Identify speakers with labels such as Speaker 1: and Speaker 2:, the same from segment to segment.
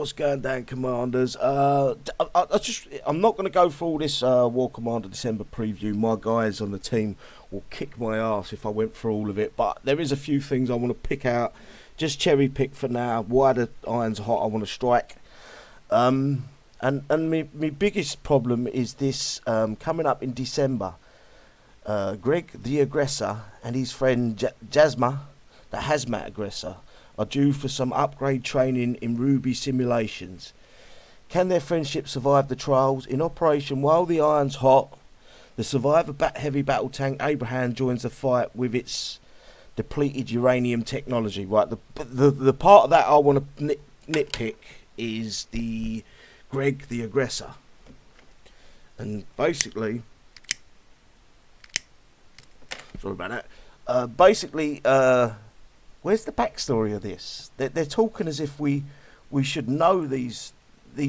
Speaker 1: what's going down, Commanders? I'm not going to go through all this War Commander December preview. My guys on the team will kick my ass if I went through all of it. But there is a few things I want to pick out, just cherry pick for now. Why the iron's hot, I want to strike. And my biggest problem is this coming up in December. Greg the Aggressor and his friend Jazma, the Hazmat Aggressor, are due for some upgrade training in Rubi simulations. Can their friendship survive the trials? In operation While the Iron's Hot, the Survivor heavy battle tank Abraham joins the fight with its depleted uranium technology. Right, the part of that I want to nitpick is the Greg the Aggressor. And basically, sorry about that. Where's the backstory of this? They're talking as if we should know these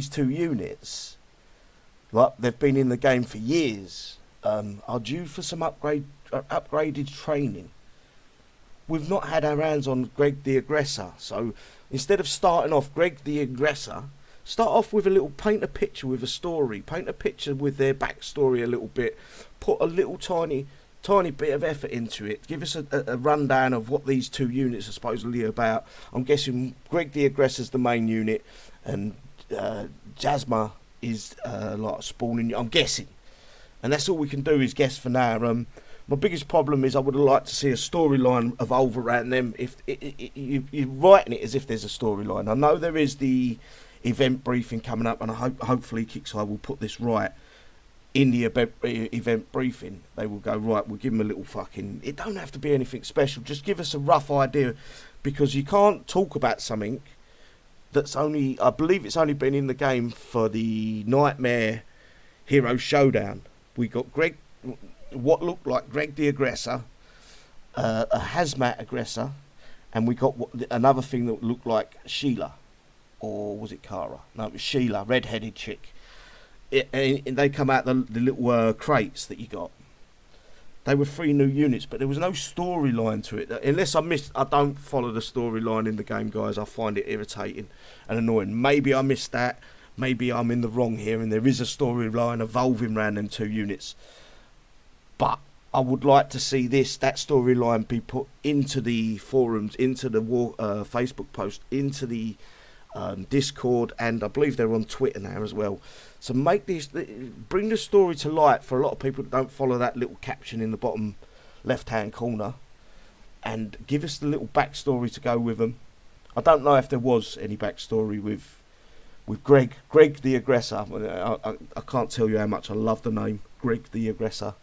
Speaker 1: two units, like they've been in the game for years, are due for some upgraded training. We've not had our hands on Greg the Aggressor, so instead of starting off Greg the Aggressor, start off with paint a picture with a story, paint a picture with their backstory a little bit, put a little tiny bit of effort into it. Give us a rundown of what these two units are supposedly about. I'm guessing Greg the Aggressor's the main unit, and Jazma is like spawning. I'm guessing, and that's all we can do is guess for now. My biggest problem is I would have liked to see a storyline evolve around them. If you're writing it as if there's a storyline, I know there is the event briefing coming up, and hopefully Kixeye will put this right. In the event briefing, they will go, right, we'll give them a little fucking... It don't have to be anything special. Just give us a rough idea, because you can't talk about something that's only... I believe it's only been in the game for the Nightmare Hero Showdown. We got what looked like Greg the Aggressor, a Hazmat Aggressor, and we got another thing that looked like Sheila. Or was it Kara? No, it was Sheila, red-headed chick. And they come out the little crates that you got. They were 3 new units, but there was no storyline to it. Unless I don't follow the storyline in the game, guys. I find it irritating and annoying. Maybe I missed that. Maybe I'm in the wrong here, and there is a storyline evolving around them 2 units. But I would like to see that storyline be put into the forums, into the Facebook post, into the Discord, and I believe they're on Twitter now as well. So bring the story to light for a lot of people that don't follow that little caption in the bottom left-hand corner, and give us the little backstory to go with them. I don't know if there was any backstory with Greg the Aggressor. I can't tell you how much I love the name Greg the Aggressor,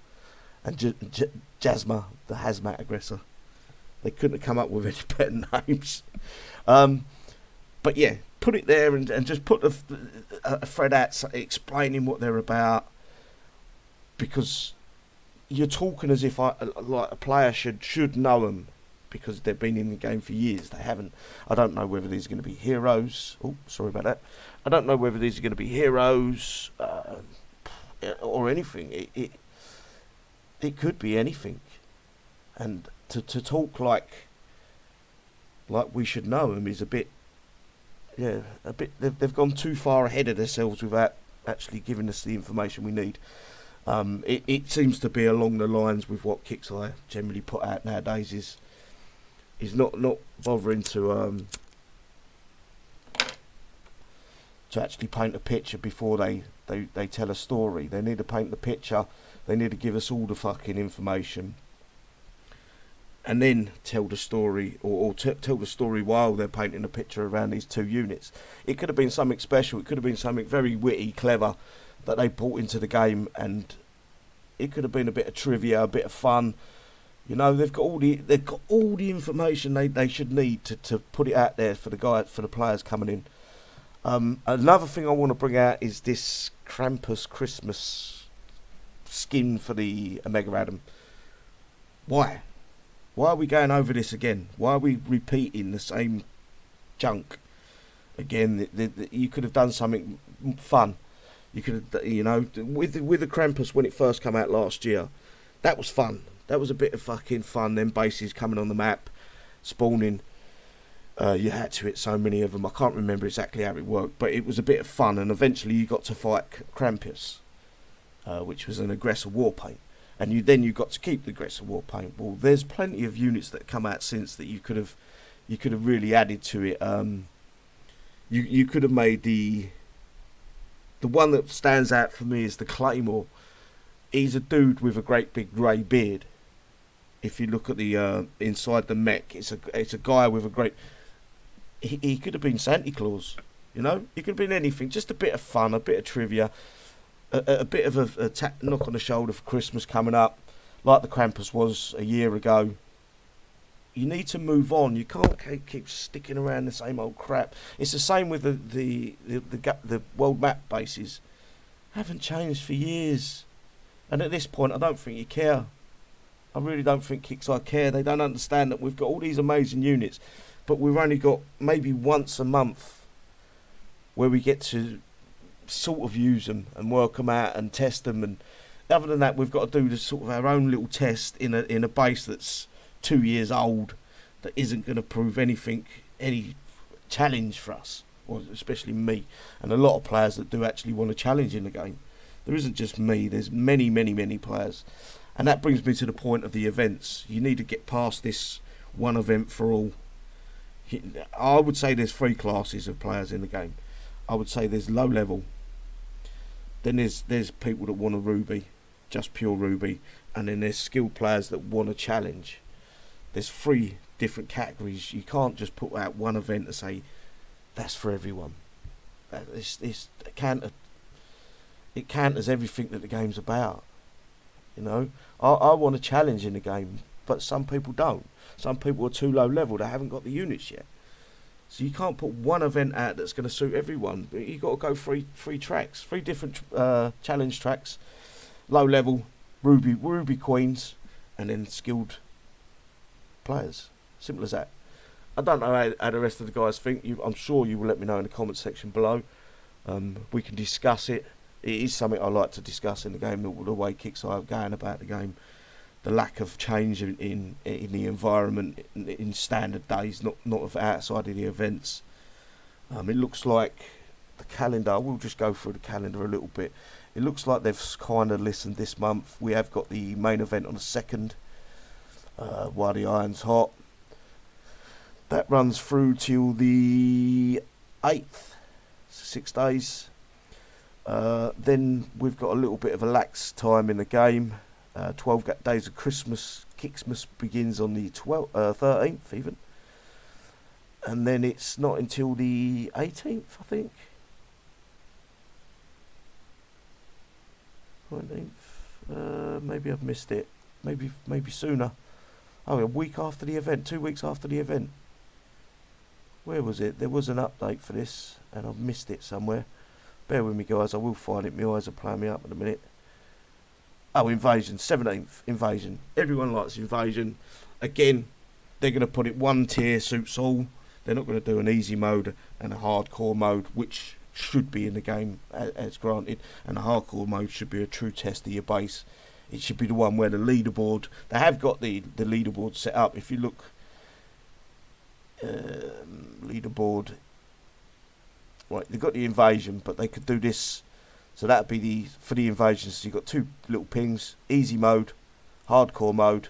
Speaker 1: and Jazma the Hazmat Aggressor. They couldn't have come up with any better names. But yeah, put it there and just put a thread out explaining what they're about, because you're talking as if like a player should know them, because they've been in the game for years. They haven't. I don't know whether these are going to be heroes. Oh, sorry about that. I don't know whether these are going to be heroes or anything. It could be anything, and to talk like we should know them is a bit. Yeah, a bit. They've gone too far ahead of themselves without actually giving us the information we need. It seems to be along the lines with what Kixeye generally put out nowadays. Is not bothering to actually paint a picture before they tell a story. They need to paint the picture. They need to give us all the fucking information, and then tell the story, or tell the story while they're painting a picture around these 2 units. It could have been something special. It could have been something very witty, clever that they brought into the game, and it could have been a bit of trivia, a bit of fun. You know, they've got all the information they should need to put it out there for the players coming in. Another thing I want to bring out is this Krampus Kixmas skin for the Omega Adam. Why? Why are we going over this again? Why are we repeating the same junk again? You could have done something fun. You could have, with the Krampus when it first came out last year. That was fun. That was a bit of fucking fun. Them bases coming on the map, spawning. You had to hit so many of them. I can't remember exactly how it worked, but it was a bit of fun. And eventually, you got to fight Krampus, which was an Aggressor war paint, and you got to keep the Aggressor war paint. Well, there's plenty of units that come out since that you could have really added to it. You could have made the one that stands out for me is the Claymore. He's a dude with a great big grey beard. If you look at the inside the mech, it's a guy with a great. He could have been Santa Claus, you know. He could have been anything. Just a bit of fun, a bit of trivia, a bit of a knock on the shoulder for Christmas coming up, like the Krampus was a year ago. You need to move on. You can't keep sticking around the same old crap. It's the same with the world map bases. Haven't changed for years, and at this point, I don't think you care. I really don't think Kixeye care. They don't understand that we've got all these amazing units, but we've only got maybe once a month where we get to sort of use them and work them out and test them. And other than that, we've got to do this sort of our own little test in a base that's 2 years old, that isn't going to prove anything, any challenge for us, or especially me, and a lot of players that do actually want to challenge in the game. There isn't just me. There's many, many, many players. And that brings me to the point of the events. You need to get past this one event for all. I would say there's 3 classes of players in the game. I would say there's low level. Then there's people that want a Ruby, just pure Ruby. And then there's skilled players that want a challenge. There's 3 different categories. You can't just put out one event and say, that's for everyone. It counters everything that the game's about. You know, I want a challenge in the game, but some people don't. Some people are too low level. They haven't got the units yet. So you can't put one event out that's going to suit everyone. You've got to go 3 tracks, 3 different challenge tracks. Low level, Ruby Queens, and then skilled players. Simple as that. I don't know how the rest of the guys think. I'm sure you will let me know in the comment section below. We can discuss it. It is something I like to discuss in the game, the way Kixeye are going about the game, the lack of change in the environment in standard days, not of outside of the events. It looks like the calendar. We'll just go through the calendar a little bit. It looks like they've kind of listened this month. We have got the main event on the 2nd, while the iron's hot. That runs through till the 8th, 6 days. Then we've got a little bit of a lax time in the game. 12 days of Christmas. Kixmas begins on the 13th even. And then it's not until the 18th, I think. 19th. Maybe I've missed it. Maybe sooner. Oh, a week after the event. 2 weeks after the event. Where was it? There was an update for this, and I've missed it somewhere. Bear with me, guys. I will find it. My eyes are playing me up in a minute. Oh, Invasion. 17th. Invasion. Everyone likes Invasion. Again, they're going to put it 1 tier, suits all. They're not going to do an easy mode and a hardcore mode, which should be in the game, as granted. And the hardcore mode should be a true test of your base. It should be the one where the leaderboard... They have got the leaderboard set up. If you look... leaderboard... Right, they've got the invasion, but they could do this. So that'd be for the invasion. So you've got 2 little pings, easy mode, hardcore mode,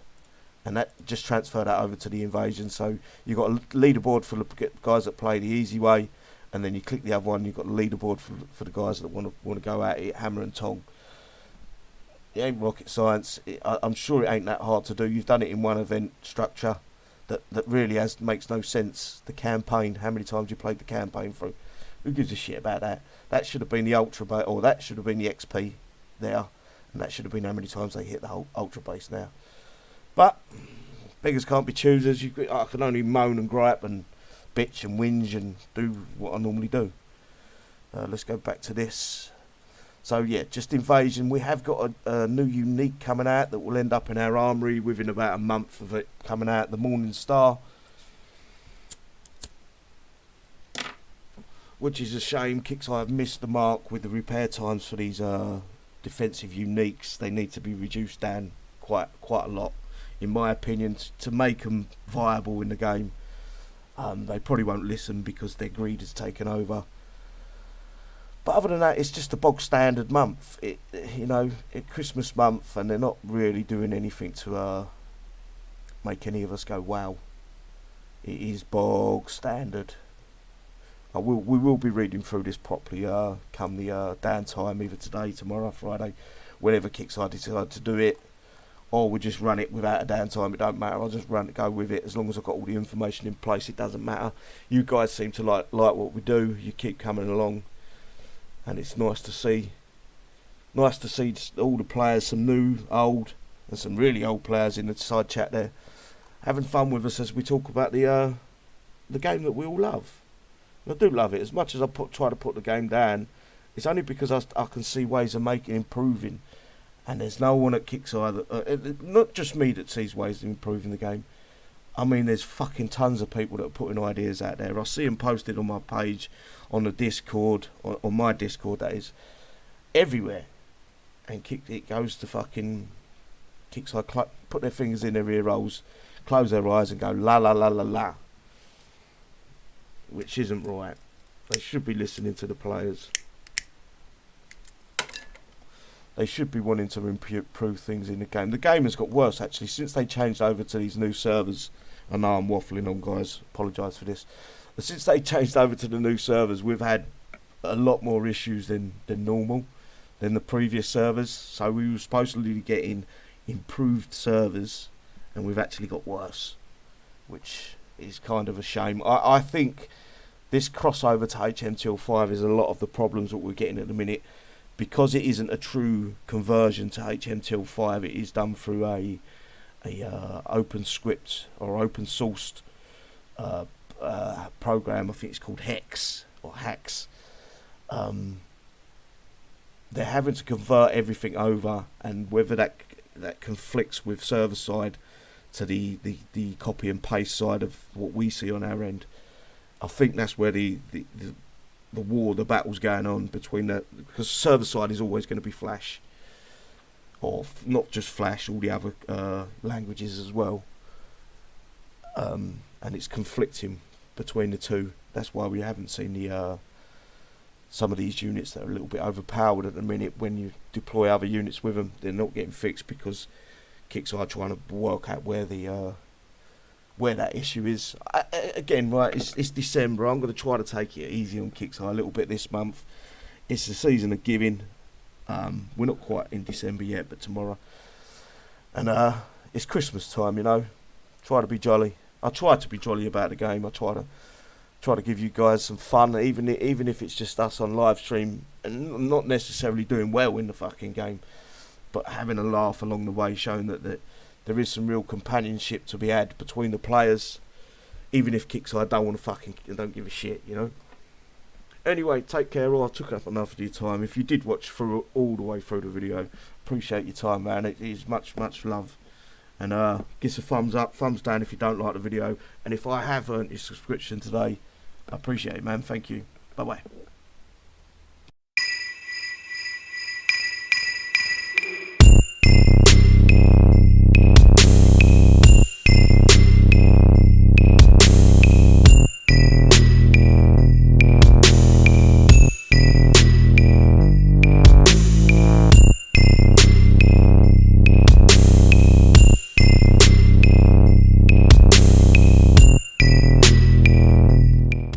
Speaker 1: and that just transfer that over to the invasion. So you've got a leaderboard for the guys that play the easy way, and then you click the other one. You've got the leaderboard for the guys that want to go at it, hammer and tong. It ain't rocket science. I'm sure it ain't that hard to do. You've done it in one event structure that really makes no sense. The campaign, how many times you played the campaign through? Who gives a shit about that? That should have been the ultra base, or that should have been the XP there, and that should have been how many times they hit the whole ultra base now. But beggars can't be choosers. I can only moan and gripe and bitch and whinge and do what I normally do. Let's go back to this. So yeah, just Invasion. We have got a new unique coming out that will end up in our armory within about a month of it coming out. The Morning Star. Which is a shame. Kixeye have missed the mark with the repair times for these defensive uniques. They need to be reduced down quite a lot, in my opinion, to make them viable in the game. They probably won't listen because their greed has taken over. But other than that, it's just a bog standard month. It's Christmas month, and they're not really doing anything to make any of us go wow. It is bog standard. We will be reading through this properly come the downtime, either today, tomorrow, Friday, whenever Kixeye decide to do it, or we just run it without a downtime. It don't matter. I'll just go with it as long as I've got all the information in place. It doesn't matter. You guys seem to like what we do. You keep coming along, and it's nice to see. Nice to see all the players, some new, old, and some really old players in the side chat there, having fun with us as we talk about the game that we all love. I do love it as much as I try to put the game down. It's only because I can see ways of improving, and there's no one at Kixeye that not just me that sees ways of improving the game. I mean, there's fucking tons of people that are putting ideas out there. I see them posted on my page, on the Discord, on my Discord that is, everywhere, and it goes to fucking Kixeye put their fingers in their ear rolls, close their eyes, and go la la la la la. Which isn't right. They should be listening to the players. They should be wanting to improve things in the game. The game has got worse, actually, since they changed over to these new servers. I know I'm waffling on, guys. Apologise for this. But since they changed over to the new servers, we've had a lot more issues than normal, than the previous servers. So we were supposedly getting improved servers, and we've actually got worse, which is kind of a shame. I think this crossover to HMTL5 is a lot of the problems that we're getting at the minute, because it isn't a true conversion to HMTL5. It is done through a open script or open sourced program. I think it's called Hex or Hacks. They're having to convert everything over, and whether that conflicts with server side to the copy and paste side of what we see on our end, I think that's where the battle's going on between because server side is always going to be Flash, or not just Flash, all the other languages as well, and it's conflicting between the two. That's why we haven't seen some of these units that are a little bit overpowered at the minute. When you deploy other units with them, they're not getting fixed because Kixeye trying to work out where that issue is. Again, right, it's December. I'm going to try to take it easy on Kixeye a little bit this month. It's the season of giving. We're not quite in December yet, but tomorrow. And it's Christmas time, Try to be jolly. I try to be jolly about the game. I try to give you guys some fun, even if it's just us on live stream and not necessarily doing well in the fucking game, but having a laugh along the way, showing that there is some real companionship to be had between the players, even if Kixeye don't give a shit, Anyway, take care. I took up enough of your time. If you did watch all the way through the video, appreciate your time, man. It is much love. And give us a thumbs up, thumbs down if you don't like the video. And if I have earned your subscription today, I appreciate it, man. Thank you. Bye bye.